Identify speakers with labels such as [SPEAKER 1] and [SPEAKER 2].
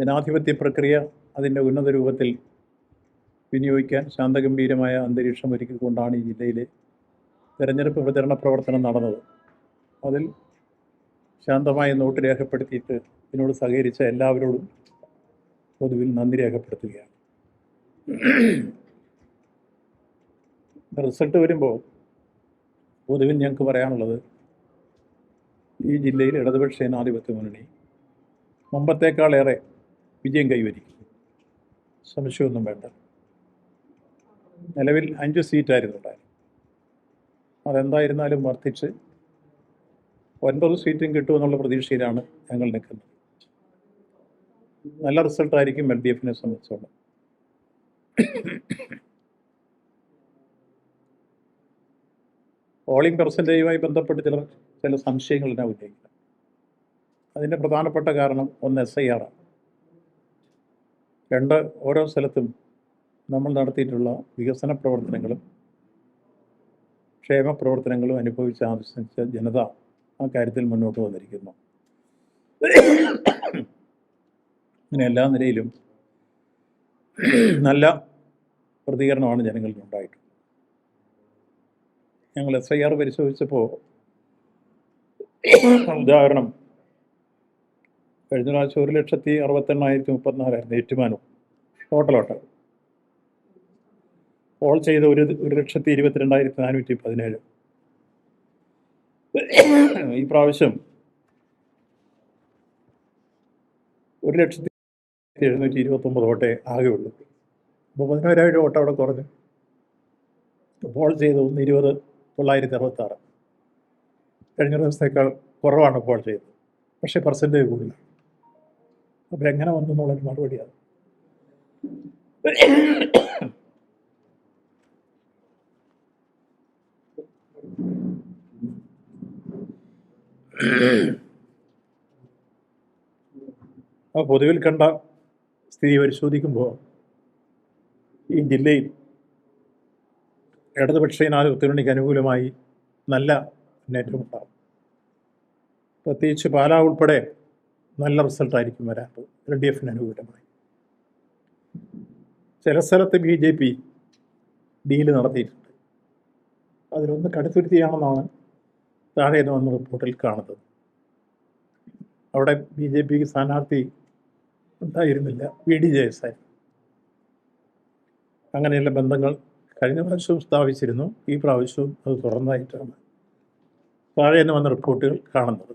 [SPEAKER 1] ജനാധിപത്യ പ്രക്രിയ അതിൻ്റെ ഉന്നത രൂപത്തിൽ വിനിയോഗിക്കാൻ ശാന്തഗംഭീരമായ അന്തരീക്ഷം ഒരുക്കിക്കൊണ്ടാണ് ഈ ജില്ലയിലെ തെരഞ്ഞെടുപ്പ് പ്രചരണ പ്രവർത്തനം നടന്നത്. അതിൽ ശാന്തമായി നോട്ട് രേഖപ്പെടുത്തിയിട്ട് ഇതിനോട് സഹകരിച്ച എല്ലാവരോടും പൊതുവിൽ നന്ദി രേഖപ്പെടുത്തുകയാണ്. റിസൾട്ട് വരുമ്പോൾ പൊതുവിൽ ഞങ്ങൾക്ക് പറയാനുള്ളത്, ഈ ജില്ലയിൽ ഇടതുപക്ഷ ജനാധിപത്യ മുന്നണി മുമ്പത്തേക്കാളേറെ വിജയം കൈവരിക്കും, സംശയമൊന്നും വേണ്ട. നിലവിൽ 5 സീറ്റായിരുന്നു ഉണ്ടായിരുന്നു. അതെന്തായിരുന്നാലും വർദ്ധിച്ച് 9 സീറ്റും കിട്ടുമെന്നുള്ള പ്രതീക്ഷയിലാണ് ഞങ്ങൾ നിൽക്കുന്നത്. നല്ല റിസൾട്ടായിരിക്കും LDFനെ സംബന്ധിച്ചോളം. പോളിംഗ് പെർസെൻറ്റേജുമായി ബന്ധപ്പെട്ട് ചില സംശയങ്ങൾ ഞാൻ ഉന്നയിക്കുന്നത്. അതിൻ്റെ പ്രധാനപ്പെട്ട കാരണം ഒന്ന് SIR ആണ്. 2 ഓരോ സ്ഥലത്തും നമ്മൾ നടത്തിയിട്ടുള്ള വികസന പ്രവർത്തനങ്ങളും ക്ഷേമ പ്രവർത്തനങ്ങളും അനുഭവിച്ച് ആവശ്യിച്ച ജനത ആ കാര്യത്തിൽ മുന്നോട്ട് വന്നിരിക്കുന്നു. അങ്ങനെ എല്ലാ നിലയിലും നല്ല പ്രതികരണമാണ് ജനങ്ങളിൽ ഉണ്ടായിട്ടുള്ളത്. ഞങ്ങൾ SIR പരിശോധിച്ചപ്പോൾ, ഉദാഹരണം, കഴിഞ്ഞ പ്രാവശ്യം 1,68,034 ഏറ്റുമാനം ടോട്ടലോട്ട്. പോൾ ചെയ്ത് 1,22,417. ഈ പ്രാവശ്യം 1,729 വോട്ടേ ആകെയുള്ളൂ. അപ്പോൾ 11,000 വോട്ട് അവിടെ കുറഞ്ഞു. പോൾ ചെയ്ത് 1,20,966. കഴിഞ്ഞ ദിവസത്തേക്കാൾ കുറവാണ് പോൾ ചെയ്തത്, പക്ഷേ പെർസെൻറ്റേജ് കൂടുതലാണ്. അപ്പോൾ എങ്ങനെ വന്നു എന്നുള്ളൊരു മറുപടിയാണ്. അപ്പോൾ പൊതുവിൽ കണ്ട സ്ഥിതി പരിശോധിക്കുമ്പോൾ ഈ ജില്ലയിൽ ഇടതുപക്ഷ ജനാധിപത്യ മുന്നണിക്ക് അനുകൂലമായി നല്ല മുന്നേറ്റം ഉണ്ടാകും. പ്രത്യേകിച്ച് പാലാ ഉൾപ്പെടെ നല്ല റിസൾട്ടായിരിക്കും വരാത്തത് LDFന് അനുകൂലമായി. ചില സ്ഥലത്ത് BJP ഡീല് നടത്തിയിട്ടുണ്ട്. അതിലൊന്ന് കടുത്തുരുത്തിയാണെന്നാണ് താഴെ നിന്ന് വന്ന റിപ്പോർട്ടിൽ കാണുന്നത്. അവിടെ BJPക്ക് സ്ഥാനാർത്ഥി ഉണ്ടായിരുന്നില്ല, VD ജയസായിരുന്നു. അങ്ങനെയുള്ള ബന്ധങ്ങൾ കഴിഞ്ഞ പ്രാവശ്യവും സ്ഥാപിച്ചിരുന്നു. ഈ പ്രാവശ്യവും അത് തുറന്നതായിട്ടാണ് താഴെ നിന്ന് വന്ന റിപ്പോർട്ടുകൾ കാണുന്നത്.